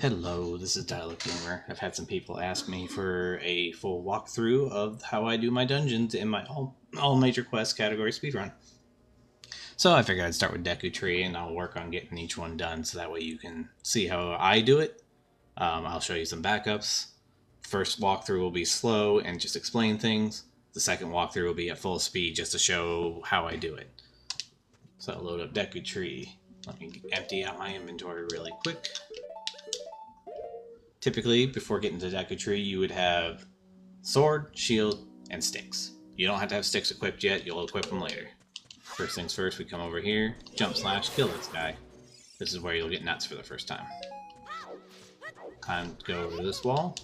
Hello, this is Dial-Up Gamer. I've had some people ask me for a full walkthrough of how I do my dungeons in my all major quest category speedrun. So I figured I'd start with Deku Tree and I'll work on getting each one done so that way you can see how I do it. I'll show you some backups. First walkthrough will be slow and just explain things. The second walkthrough will be at full speed just to show how I do it. So I'll load up Deku Tree. Let me empty out my inventory really quick. Typically, before getting to Deku Tree, you would have sword, shield, and sticks. You don't have to have sticks equipped yet, you'll equip them later. First things first, we come over here, jump slash, kill this guy. This is where you'll get nuts for the first time. Time to go over to this wall.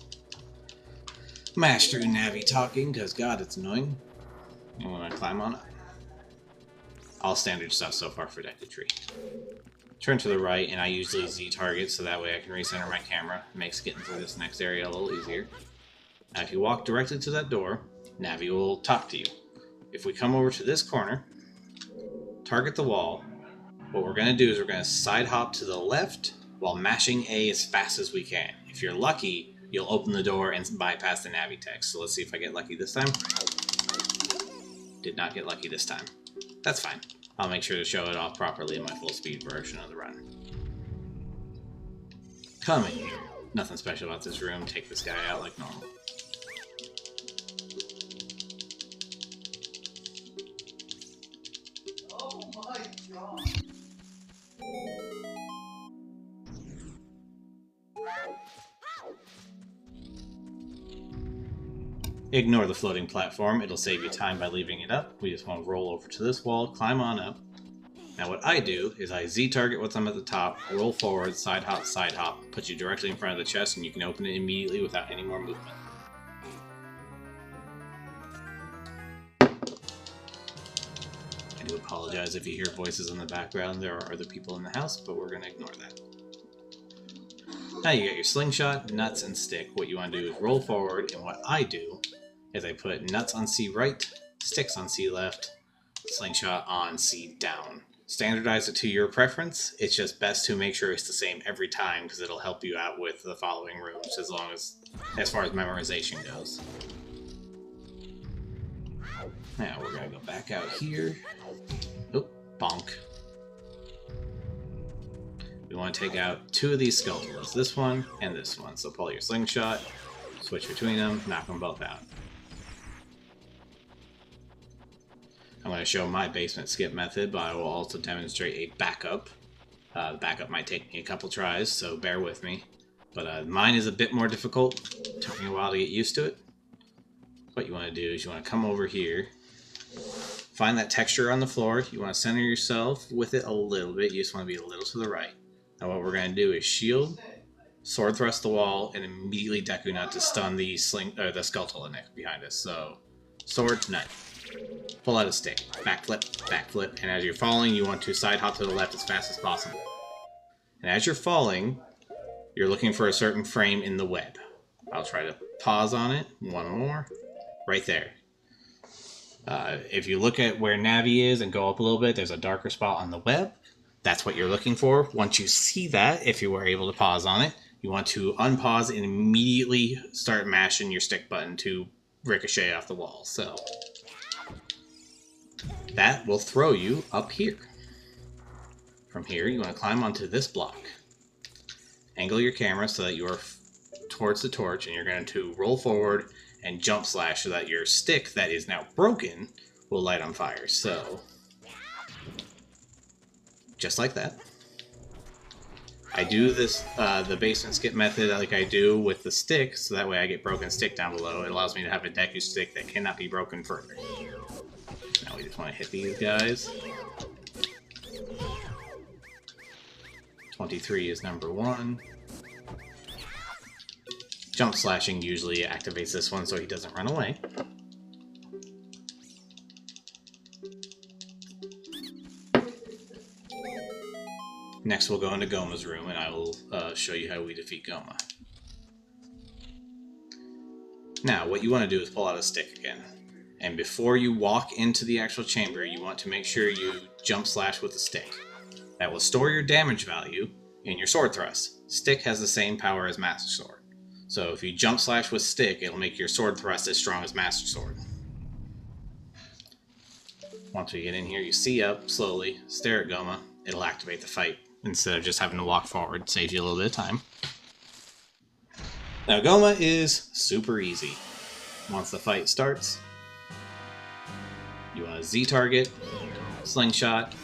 Mash through Navi talking, because God, it's annoying. And when I climb on it. All standard stuff so far for Deku Tree. Turn to the right, and I usually Z-target, so that way I can recenter my camera. It makes getting through this next area a little easier. Now if you walk directly to that door, Navi will talk to you. If we come over to this corner, target the wall, what we're going to do is we're going to side hop to the left while mashing A as fast as we can. If you're lucky, you'll open the door and bypass the Navi text. So let's see if I get lucky this time. Did not get lucky this time. That's fine. I'll make sure to show it off properly in my full speed version of the run. Come in here. Nothing special about this room. Take this guy out like normal. Oh my god! Ignore the floating platform, it'll save you time by leaving it up. We just want to roll over to this wall, climb on up. Now what I do is I Z-target what's at the top, roll forward, side hop, put you directly in front of the chest, and you can open it immediately without any more movement. I do apologize if you hear voices in the background. There are other people in the house, but we're going to ignore that. Now you got your slingshot, nuts, and stick. What you want to do is roll forward, and what I do is I put nuts on C right, sticks on C left, slingshot on C down. Standardize it to your preference. It's just best to make sure it's the same every time because it'll help you out with the following rooms as far as memorization goes. Now we're going to go back out here. Oop, bonk. We want to take out two of these skeletons, this one and this one. So pull your slingshot, switch between them, knock them both out. I'm going to show my basement skip method, but I will also demonstrate a backup. The backup might take me a couple tries, so bear with me. But mine is a bit more difficult. It took me a while to get used to it. What you want to do is you want to come over here, find that texture on the floor. You want to center yourself with it a little bit. You just want to be a little to the right. Now what we're going to do is shield, sword thrust the wall, and immediately Deku Nut to stun the skeletal behind us. So, sword, nut. Pull out a stick. Backflip, and as you're falling, you want to side hop to the left as fast as possible. And as you're falling, you're looking for a certain frame in the web. I'll try to pause on it. One more. Right there. If you look at where Navi is and go up a little bit, there's a darker spot on the web. That's what you're looking for. Once you see that, if you were able to pause on it, you want to unpause and immediately start mashing your stick button to ricochet off the wall. So that will throw you up here. From here, you want to climb onto this block. Angle your camera so that you are towards the torch, and you're going to roll forward and jump slash so that your stick that is now broken will light on fire. So just like that. I do this, the basement skip method like I do with the stick, so that way I get broken stick down below. It allows me to have a Deku stick that cannot be broken further. Now we just want to hit these guys. 23 is number 1. Jump slashing usually activates this one so he doesn't run away. Next we'll go into Goma's room and I will show you how we defeat Goma. Now what you want to do is pull out a stick again. And before you walk into the actual chamber, you want to make sure you jump slash with the stick. That will store your damage value in your sword thrust. Stick has the same power as Master Sword. So if you jump slash with stick, it'll make your sword thrust as strong as Master Sword. Once we get in here, you see up slowly, stare at Goma. It'll activate the fight instead of just having to walk forward. Saves you a little bit of time. Now Goma is super easy. Once the fight starts, you want to Z target, slingshot,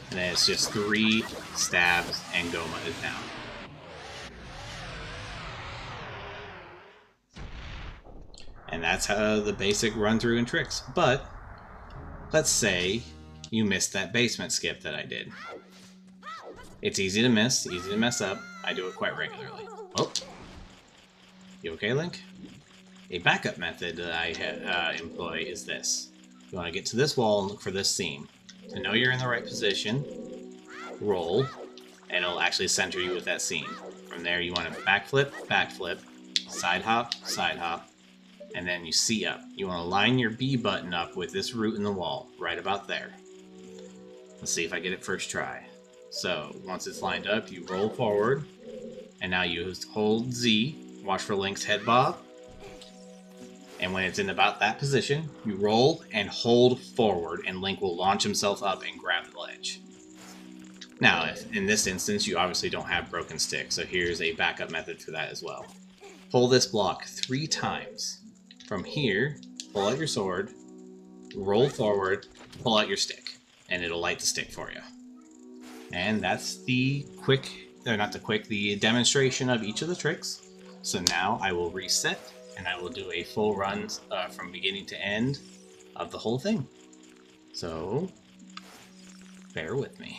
and then it's just 3 stabs and Goma is down. And that's how the basic run through and tricks. But let's say you missed that basement skip that I did. It's easy to miss, easy to mess up. I do it quite regularly. Oh, you okay, Link? A backup method that I employ is this. You want to get to this wall and look for this seam. To know you're in the right position, roll, and it'll actually center you with that seam. From there, you want to backflip, backflip, side hop, and then you C up. You want to line your B button up with this root in the wall, right about there. Let's see if I get it first try. So, once it's lined up, you roll forward, and now you hold Z, watch for Link's head bob, and when it's in about that position, you roll and hold forward, and Link will launch himself up and grab the ledge. Now, if in this instance, you obviously don't have broken stick, so here's a backup method for that as well. Pull this block 3 times. From here, pull out your sword, roll forward, pull out your stick, and it'll light the stick for you. And that's the the demonstration of each of the tricks. So now I will reset, and I will do a full run from beginning to end of the whole thing. So, bear with me.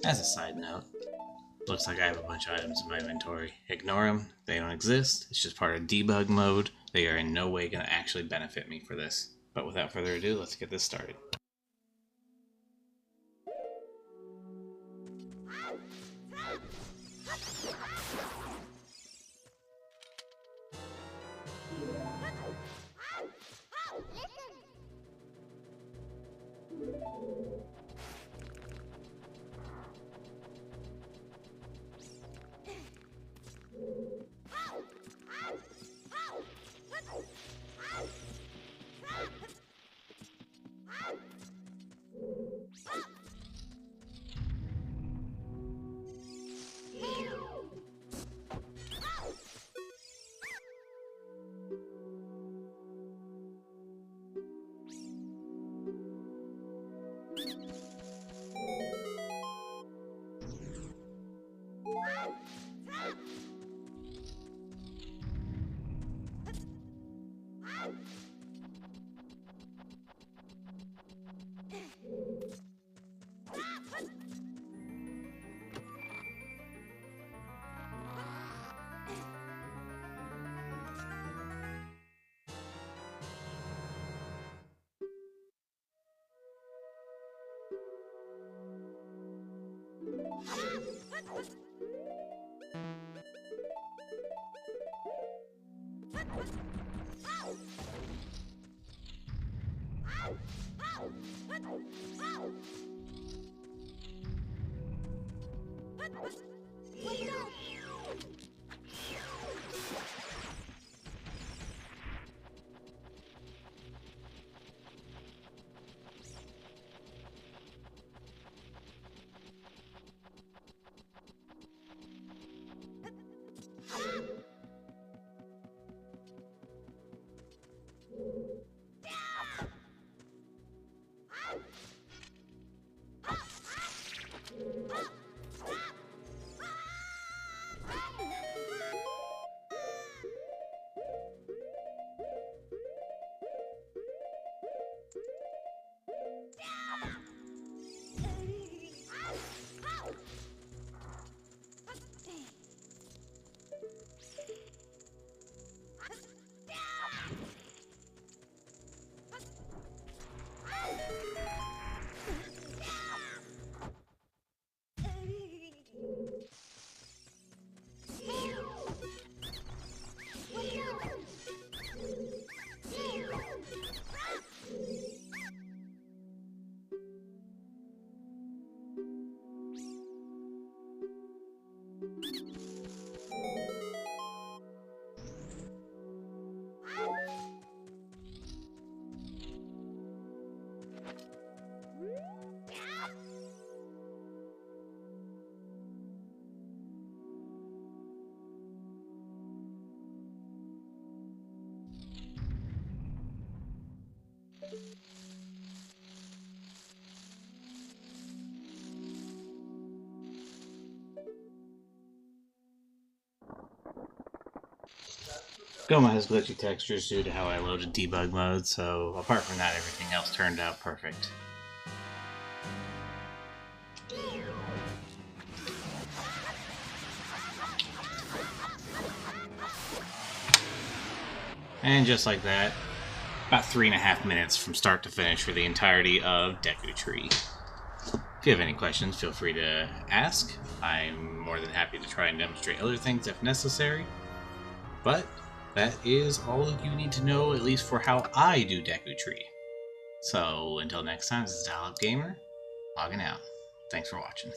As a side note, looks like I have a bunch of items in my inventory. Ignore them. They don't exist. It's just part of debug mode. They are in no way going to actually benefit me for this. But without further ado, let's get this started. Goma has glitchy textures due to how I loaded debug mode, so apart from that, everything else turned out perfect. And just like that, about 3.5 minutes from start to finish for the entirety of Deku Tree. If you have any questions, feel free to ask. I'm more than happy to try and demonstrate other things if necessary. But that is all you need to know, at least for how I do Deku Tree. So until next time, this is Dial Up Gamer, logging out. Thanks for watching.